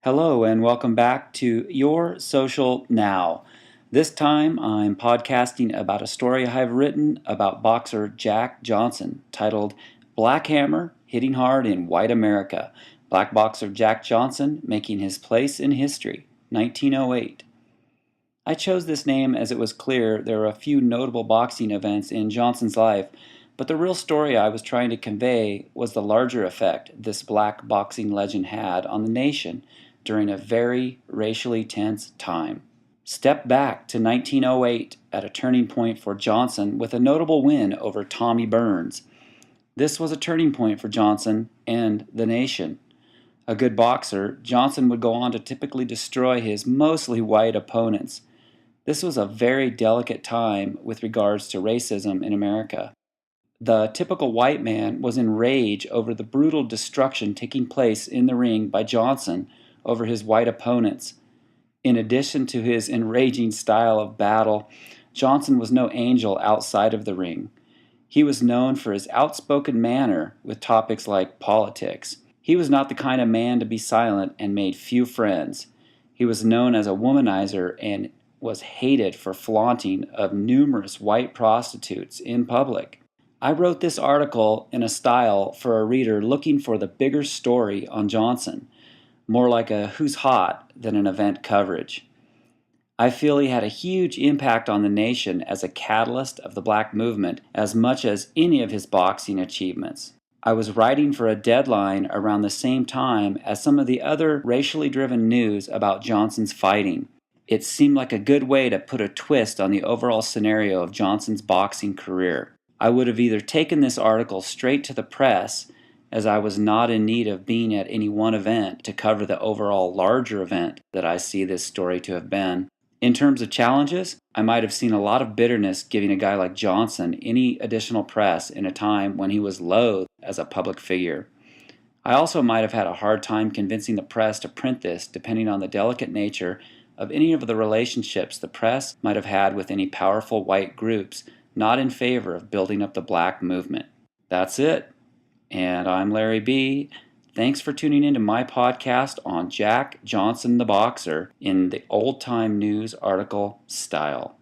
Hello and welcome back to Your Social Now. This time I'm podcasting about a story I've written about boxer Jack Johnson titled Black Hammer Hitting Hard in White America. Black boxer Jack Johnson making his place in history, 1908. I chose this name as it was clear there were a few notable boxing events in Johnson's life, but the real story I was trying to convey was the larger effect this black boxing legend had on the nation during a very racially tense time. Step back to 1908 at a turning point for Johnson with a notable win over Tommy Burns. This was a turning point for Johnson and the nation. A good boxer, Johnson would go on to typically destroy his mostly white opponents. This was a very delicate time with regards to racism in America. The typical white man was enraged over the brutal destruction taking place in the ring by Johnson over his white opponents. In addition to his enraging style of battle, Johnson was no angel outside of the ring. He was known for his outspoken manner with topics like politics. He was not the kind of man to be silent and made few friends. He was known as a womanizer and was hated for flaunting of numerous white prostitutes in public. I wrote this article in a style for a reader looking for the bigger story on Johnson, more like a who's hot than an event coverage. I feel he had a huge impact on the nation as a catalyst of the black movement as much as any of his boxing achievements. I was writing for a deadline around the same time as some of the other racially driven news about Johnson's fighting. It seemed like a good way to put a twist on the overall scenario of Johnson's boxing career. I would have either taken this article straight to the press, as I was not in need of being at any one event to cover the overall larger event that I see this story to have been. In terms of challenges, I might have seen a lot of bitterness giving a guy like Johnson any additional press in a time when he was loathed as a public figure. I also might have had a hard time convincing the press to print this, depending on the delicate nature of any of the relationships the press might have had with any powerful white groups not in favor of building up the black movement. That's it. And I'm Larry B. Thanks for tuning into my podcast on Jack Johnson the Boxer in the old-time news article style.